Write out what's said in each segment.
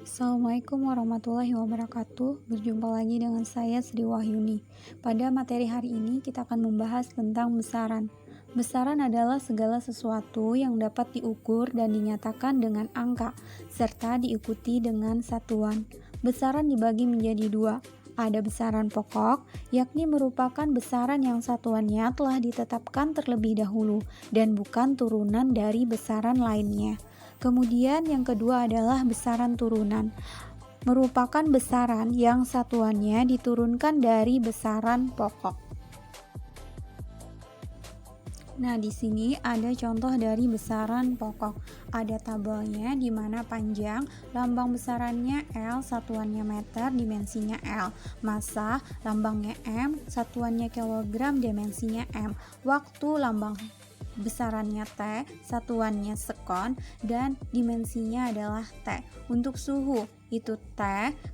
Assalamualaikum warahmatullahi wabarakatuh. Berjumpa lagi dengan saya Sri Wahyuni. Pada materi hari ini kita akan membahas tentang besaran. Besaran adalah segala sesuatu yang dapat diukur dan dinyatakan dengan angka, serta diikuti dengan satuan. Besaran dibagi menjadi dua. Ada besaran pokok, yakni merupakan besaran yang satuannya telah ditetapkan terlebih dahulu dan bukan turunan dari besaran lainnya. Kemudian yang kedua adalah besaran turunan, merupakan besaran yang satuannya diturunkan dari besaran pokok. Nah, di sini ada contoh dari besaran pokok. Ada tabelnya di mana panjang, lambang besarannya L, satuannya meter, dimensinya L. Massa, lambangnya M, satuannya kilogram, dimensinya M. Waktu, lambang besarannya T, satuannya sekon, dan dimensinya adalah T. Untuk suhu, itu T,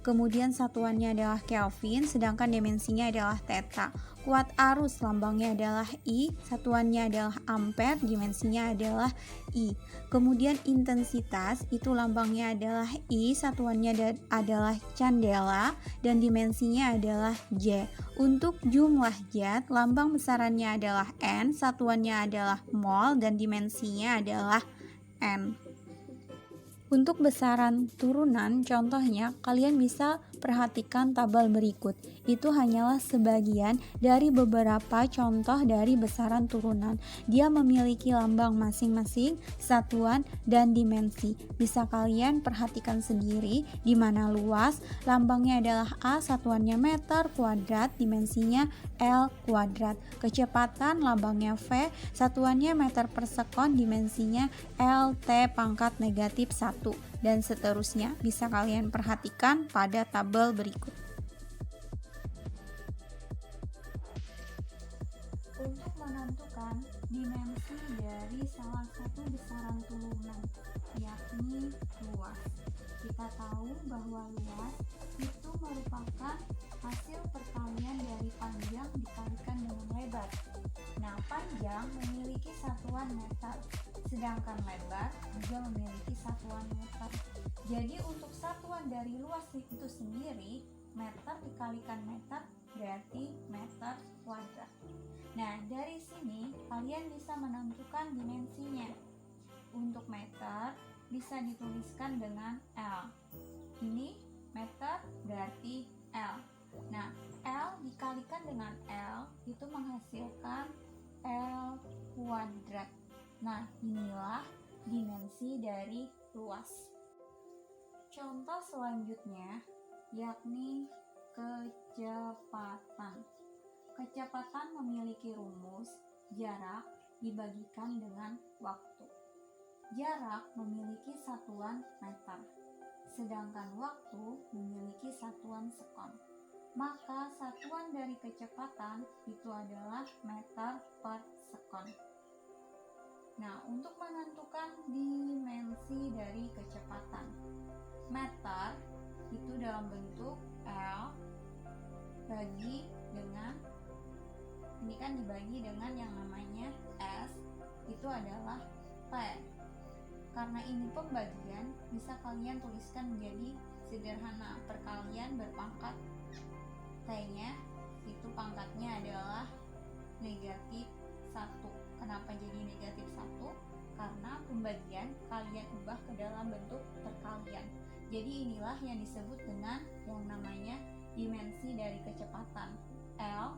kemudian satuannya adalah Kelvin, sedangkan dimensinya adalah theta. Kuat arus, lambangnya adalah I, satuannya adalah ampere, dimensinya adalah I. Kemudian intensitas, itu lambangnya adalah I, satuannya adalah candela, dan dimensinya adalah J. Untuk jumlah zat, lambang besarannya adalah N, satuannya adalah mol, dan dimensinya adalah N. Untuk besaran turunan, contohnya kalian bisa perhatikan tabel berikut. Itu hanyalah sebagian dari beberapa contoh dari besaran turunan. Dia memiliki lambang masing-masing, satuan, dan dimensi. Bisa kalian perhatikan sendiri, di mana luas, lambangnya adalah A, satuannya meter kuadrat, dimensinya L kuadrat. Kecepatan, lambangnya V, satuannya meter per sekon, dimensinya LT pangkat negatif 1. Dan seterusnya bisa kalian perhatikan pada tabel berikut. Untuk menentukan dimensi dari salah satu besaran turunan, yakni luas. Kita tahu bahwa luas itu merupakan hasil perkalian dari panjang dikalikan dengan lebar. Nah, panjang memiliki satuan meter, sedangkan lebar juga memiliki satuan meter. Jadi untuk satuan dari luas itu sendiri, meter dikalikan meter berarti meter kuadrat. Nah, dari sini kalian bisa menentukan dimensinya. Untuk meter bisa dituliskan dengan L. Ini meter berarti L. Nah, L dikalikan dengan L itu menghasilkan L kuadrat. Nah, inilah dimensi dari luas. Contoh selanjutnya yakni kecepatan. Kecepatan memiliki rumus jarak dibagikan dengan waktu. Jarak memiliki satuan meter, sedangkan waktu memiliki satuan sekon. Maka satuan dari kecepatan itu adalah meter per sekon. Nah, untuk menentukan dimensi dari kecepatan, meter itu dalam bentuk L bagi dengan, ini kan dibagi dengan yang namanya S, itu adalah P. Karena ini pembagian, bisa kalian tuliskan menjadi sederhana, perkalian berpangkat T-nya itu pangkatnya adalah negatif 1. Kenapa jadi negatif 1? Karena pembagian kalian ubah ke dalam bentuk perkalian. Jadi inilah yang disebut dengan yang namanya dimensi dari kecepatan, L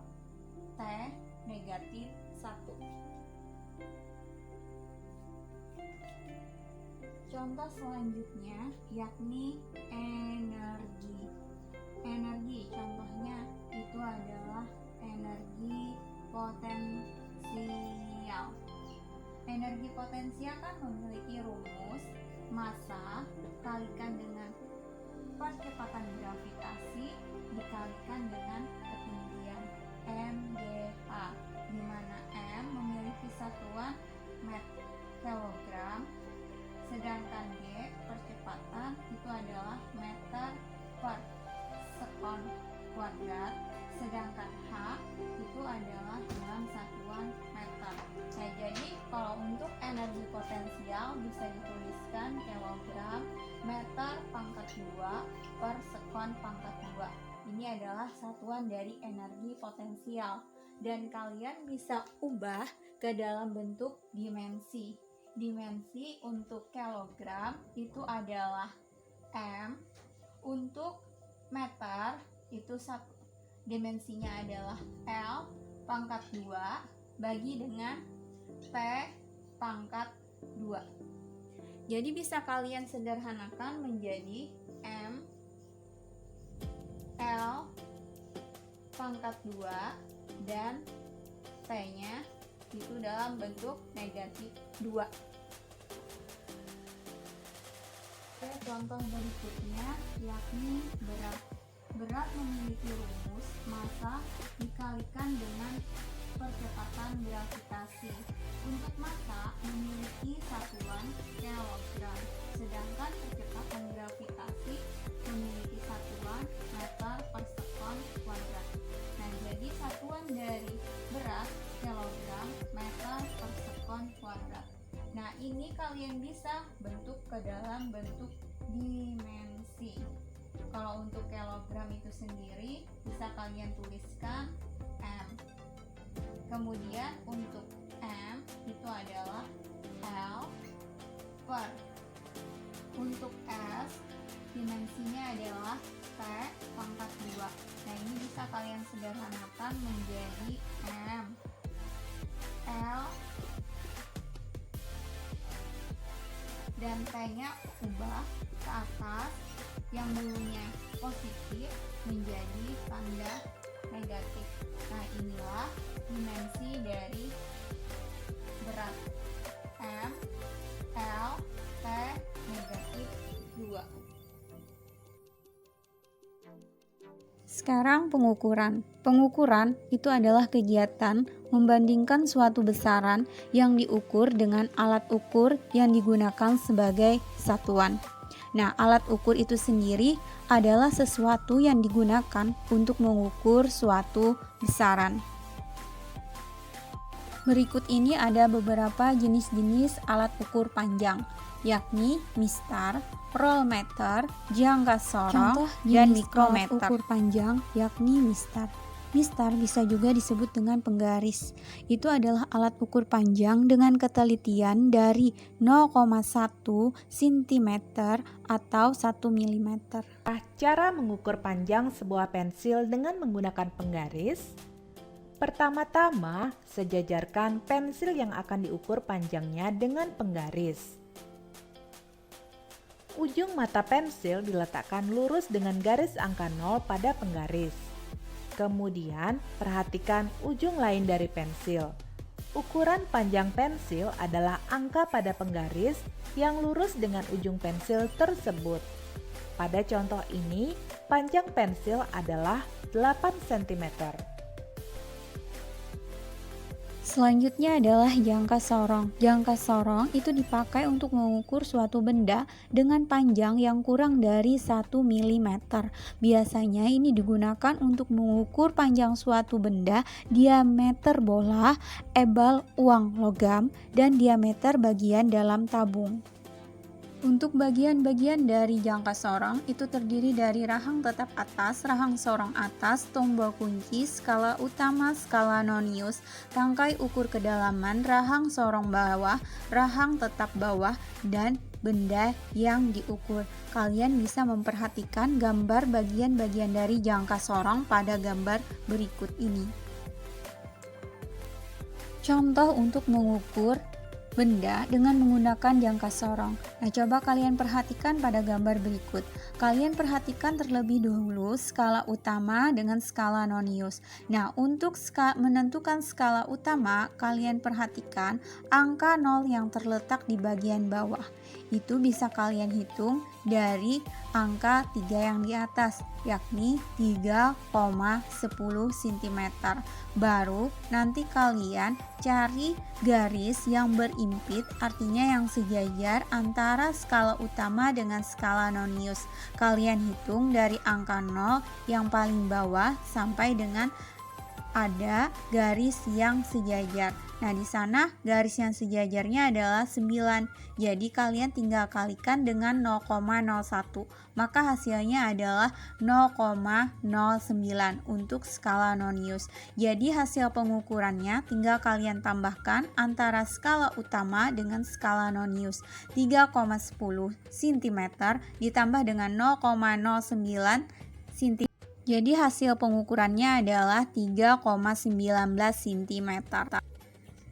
T negatif 1. Contoh selanjutnya yakni energi. Energi contohnya itu adalah energi potensial. Energi potensial kan memiliki rumus massa kalikan dengan percepatan gravitasi dikalikan dengan ketinggian mgh, di mana m memiliki satuan kilogram, sedangkan g percepatan itu adalah meter per sekon kuadrat, sedangkan h itu adalah dalam satuan meter. Nah, jadi kalau untuk energi potensial bisa dituliskan kilogram meter pangkat 2 per sekon pangkat 2. Ini adalah satuan dari energi potensial dan kalian bisa ubah ke dalam bentuk dimensi. Dimensi untuk kilogram itu adalah M, untuk meter itu dimensinya adalah L pangkat 2 bagi dengan T pangkat 2. Jadi bisa kalian sederhanakan menjadi M L pangkat 2 dan T-nya itu dalam bentuk negatif 2. Oke, contoh berikutnya yakni berat. Berat memiliki rumus massa dikalikan dengan percepatan gravitasi. Untuk massa memiliki satuan kilogram, sedangkan percepatan gravitasi memiliki satuan meter per sekon kuadrat. Nah, jadi satuan dari berat kilogram meter per sekon kuadrat. Nah, ini kalian bisa bentuk ke dalam bentuk dimensi. Kalau untuk kilogram itu sendiri bisa kalian tuliskan M. Kemudian untuk M itu adalah L per. Untuk S dimensinya adalah T pangkat 2. Nah, ini bisa kalian sederhanakan menjadi M L dan T-nya ubah ke atas, yang dulunya positif menjadi tanda negatif. Nah, inilah dimensi dari berat M, L, T, negatif 2. Sekarang pengukuran. Pengukuran itu adalah kegiatan membandingkan suatu besaran yang diukur dengan alat ukur yang digunakan sebagai satuan. Nah, alat ukur itu sendiri adalah sesuatu yang digunakan untuk mengukur suatu besaran. Berikut ini ada beberapa jenis-jenis alat ukur panjang, yakni mistar, rollmeter, jangka sorong, dan mikrometer. Alat ukur panjang yakni mistar. Mistar bisa juga disebut dengan penggaris. Itu adalah alat ukur panjang dengan ketelitian dari 0,1 cm atau 1 mm. Cara mengukur panjang sebuah pensil dengan menggunakan penggaris. Pertama-tama, sejajarkan pensil yang akan diukur panjangnya dengan penggaris. Ujung mata pensil diletakkan lurus dengan garis angka 0 pada penggaris. Kemudian, perhatikan ujung lain dari pensil. Ukuran panjang pensil adalah angka pada penggaris yang lurus dengan ujung pensil tersebut. Pada contoh ini, panjang pensil adalah 8 cm. Selanjutnya adalah jangka sorong. Jangka sorong itu dipakai untuk mengukur suatu benda dengan panjang yang kurang dari 1 mm. Biasanya ini digunakan untuk mengukur panjang suatu benda, diameter bola, ebal uang logam, dan diameter bagian dalam tabung. Untuk bagian-bagian dari jangka sorong itu terdiri dari rahang tetap atas, rahang sorong atas, tombol kunci, skala utama, skala nonius, tangkai ukur kedalaman, rahang sorong bawah, rahang tetap bawah, dan benda yang diukur. Kalian bisa memperhatikan gambar bagian-bagian dari jangka sorong pada gambar berikut ini. Contoh untuk mengukur benda dengan menggunakan jangka sorong. Nah, coba kalian perhatikan pada gambar berikut. Kalian perhatikan terlebih dahulu skala utama dengan skala nonius. Nah, untuk menentukan skala utama, kalian perhatikan angka 0 yang terletak di bagian bawah. Itu bisa kalian hitung dari angka 3 yang di atas, yakni 3,10 cm. Baru nanti kalian cari garis yang berimpit, artinya yang sejajar antara skala utama dengan skala nonius. Kalian hitung dari angka 0 yang paling bawah sampai dengan ada garis yang sejajar. Nah, di sana garis yang sejajarnya adalah 9. Jadi kalian tinggal kalikan dengan 0,01. Maka hasilnya adalah 0,09 untuk skala nonius. Jadi hasil pengukurannya tinggal kalian tambahkan antara skala utama dengan skala nonius. 3,10 cm ditambah dengan 0,09 cm. Jadi hasil pengukurannya adalah 3,19 cm.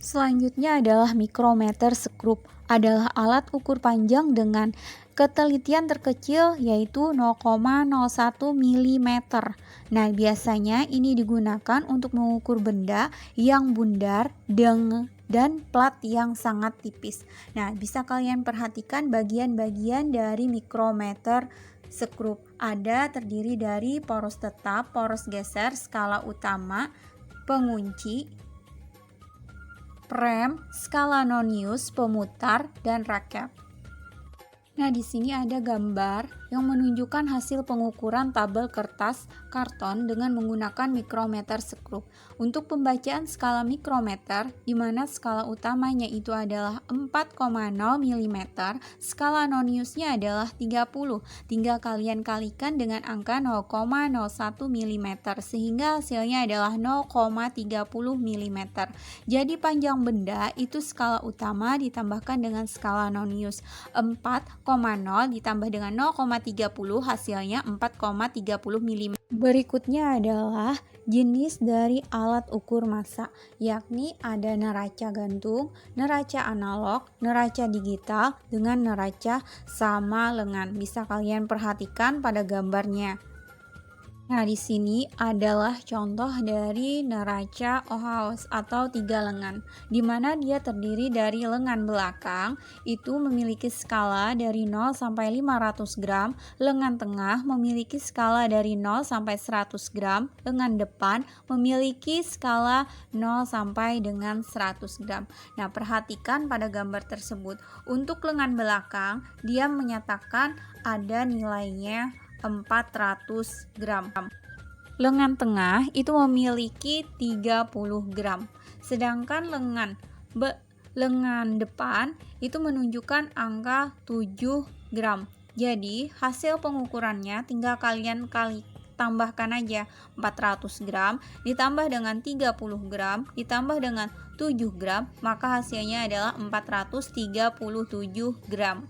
Selanjutnya adalah mikrometer skrup. Adalah alat ukur panjang dengan ketelitian terkecil yaitu 0,01 mm. Nah, biasanya ini digunakan untuk mengukur benda yang bundar dan plat yang sangat tipis. Nah, bisa kalian perhatikan bagian-bagian dari mikrometer skrup. Ada terdiri dari poros tetap, poros geser, skala utama, pengunci, rem, skala nonius, pemutar, dan raket. Nah, di sini ada gambar yang menunjukkan hasil pengukuran tabel kertas karton dengan menggunakan mikrometer skrup. Untuk pembacaan skala mikrometer, di mana skala utamanya itu adalah 4,0 mm, skala noniusnya adalah 30. Tinggal kalian kalikan dengan angka 0,01 mm, sehingga hasilnya adalah 0,30 mm. Jadi panjang benda itu skala utama ditambahkan dengan skala nonius. 4,0 ditambah dengan 0,30 hasilnya 4,30 mm. Berikutnya adalah jenis dari alat ukur massa, yakni ada neraca gantung, neraca analog, neraca digital, dengan neraca sama lengan. Bisa kalian perhatikan pada gambarnya. Nah, di sini adalah contoh dari neraca Ohaus atau 3 lengan, di mana dia terdiri dari lengan belakang itu memiliki skala dari 0 sampai 500 gram, lengan tengah memiliki skala dari 0 sampai 100 gram, lengan depan memiliki skala 0 sampai dengan 100 gram. Nah, perhatikan pada gambar tersebut. Untuk lengan belakang, dia menyatakan ada nilainya 400 gram. Lengan tengah itu memiliki 30 gram. Sedangkan lengan depan itu menunjukkan angka 7 gram. Jadi, hasil pengukurannya tinggal kalian tambahkan aja 400 gram ditambah dengan 30 gram ditambah dengan 7 gram, maka hasilnya adalah 437 gram.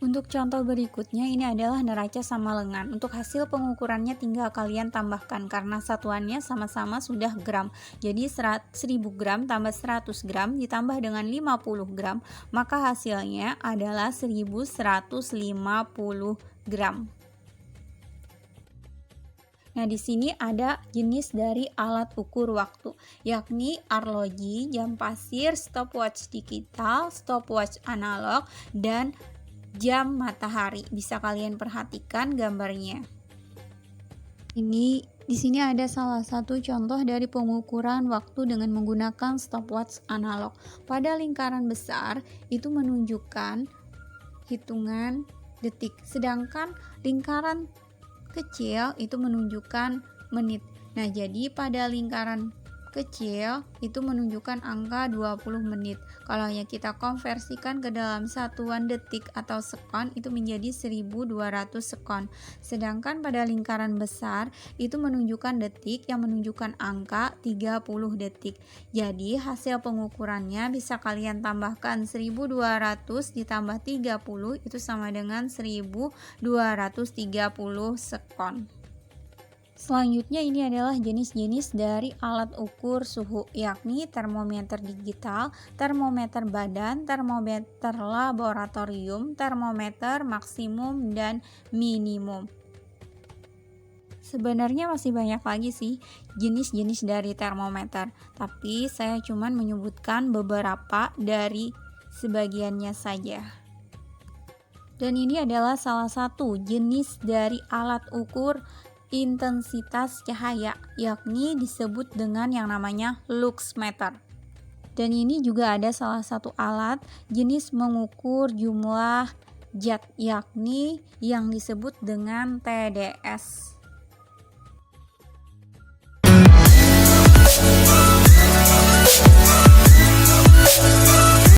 Untuk contoh berikutnya, ini adalah neraca sama lengan. Untuk hasil pengukurannya tinggal kalian tambahkan karena satuannya sama-sama sudah gram. Jadi 1000 gram tambah 100 gram ditambah dengan 50 gram, maka hasilnya adalah 1150 gram. Nah, di sini ada jenis dari alat ukur waktu, yakni arloji, jam pasir, stopwatch digital, stopwatch analog, dan jam matahari. Bisa kalian perhatikan gambarnya. Di sini ada salah satu contoh dari pengukuran waktu dengan menggunakan stopwatch analog. Pada lingkaran besar itu menunjukkan hitungan detik, sedangkan lingkaran kecil itu menunjukkan menit. Nah, jadi pada lingkaran kecil itu menunjukkan angka 20 menit. Kalau yang kita konversikan ke dalam satuan detik atau sekon itu menjadi 1200 sekon. Sedangkan pada lingkaran besar itu menunjukkan detik yang menunjukkan angka 30 detik. Jadi hasil pengukurannya bisa kalian tambahkan 1200 ditambah 30 itu sama dengan 1230 sekon. Selanjutnya ini adalah jenis-jenis dari alat ukur suhu, yakni termometer digital, termometer badan, termometer laboratorium, termometer maksimum dan minimum. Sebenarnya masih banyak lagi sih jenis-jenis dari termometer, tapi saya cuma menyebutkan beberapa dari sebagiannya saja. Dan ini adalah salah satu jenis dari alat ukur intensitas cahaya, yakni disebut dengan yang namanya luxmeter. Dan ini juga ada salah satu alat jenis mengukur jumlah zat, yakni yang disebut dengan TDS.